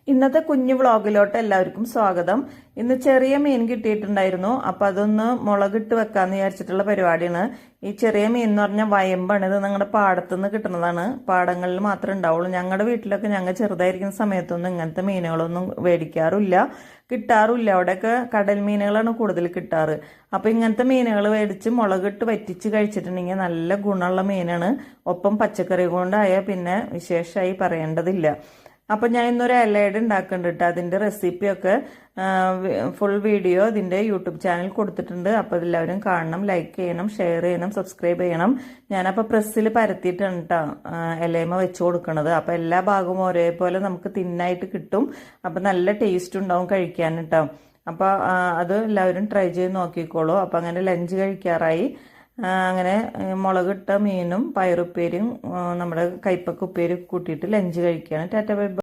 ഇന്നത്തെ കുഞ്ഞു വ്ളോഗിലോട്ട് എല്ലാവർക്കും സ്വാഗതം. ഇന്ന് ചെറിയ മീൻ കിട്ടിയിട്ടുണ്ടായിരുന്നു. അപ്പൊ അതൊന്ന് മുളകിട്ട് വെക്കാന്ന് വിചാരിച്ചിട്ടുള്ള പരിപാടിയാണ്. ഈ ചെറിയ മീൻ എന്ന് പറഞ്ഞാൽ വയമ്പാണ്. ഇത് ഞങ്ങളുടെ പാടത്തുനിന്ന് കിട്ടുന്നതാണ്. പാടങ്ങളിൽ മാത്രമേ ഉണ്ടാവുള്ളൂ. ഞങ്ങളുടെ വീട്ടിലൊക്കെ ഞങ്ങൾ ചെറുതായിരിക്കുന്ന സമയത്തൊന്നും ഇങ്ങനത്തെ മീനുകളൊന്നും മേടിക്കാറില്ല, കിട്ടാറില്ല. അവിടെയൊക്കെ കടൽ മീനുകളാണ് കൂടുതൽ കിട്ടാറ്. അപ്പൊ ഇങ്ങനത്തെ മീനുകൾ മേടിച്ച് മുളകിട്ട് വറ്റിച്ച് കഴിച്ചിട്ടുണ്ടെങ്കിൽ നല്ല ഗുണമുള്ള മീനാണ്. ഒപ്പം പച്ചക്കറി കൊണ്ടായാൽ പിന്നെ വിശേഷമായി പറയേണ്ടതില്ല. അപ്പൊ ഞാൻ ഇന്നൊരു ഇലയുടെ ഉണ്ടാക്കുന്നുണ്ട്. അതിന്റെ റെസിപ്പിയൊക്കെ ഫുൾ വീഡിയോ ഇതിന്റെ യൂട്യൂബ് ചാനൽ കൊടുത്തിട്ടുണ്ട്. അപ്പൊ എല്ലാവരും കാണണം, ലൈക്ക് ചെയ്യണം, ഷെയർ ചെയ്യണം, സബ്സ്ക്രൈബ് ചെയ്യണം. ഞാനപ്പോൾ പ്രസ്സിൽ പരത്തിയിട്ടാണ് കേട്ടോ ഇലയമ വെച്ച് കൊടുക്കണത്. അപ്പൊ എല്ലാ ഭാഗവും ഒരേപോലെ നമുക്ക് തിന്നായിട്ട് കിട്ടും. അപ്പൊ നല്ല ടേസ്റ്റ് ഉണ്ടാവും കഴിക്കാൻ കേട്ടോ. അപ്പൊ അത് എല്ലാവരും ട്രൈ ചെയ്ത് നോക്കിക്കോളൂ. അപ്പൊ അങ്ങനെ ലഞ്ച് കഴിക്കാറായി. അങ്ങനെ മുളകിട്ട മീനും പയറുപ്പേരും നമ്മുടെ കൈപ്പക്ക ഉപ്പേരും കൂട്ടിയിട്ട് ലഞ്ച് കഴിക്കുകയാണ്. Tata bye bye.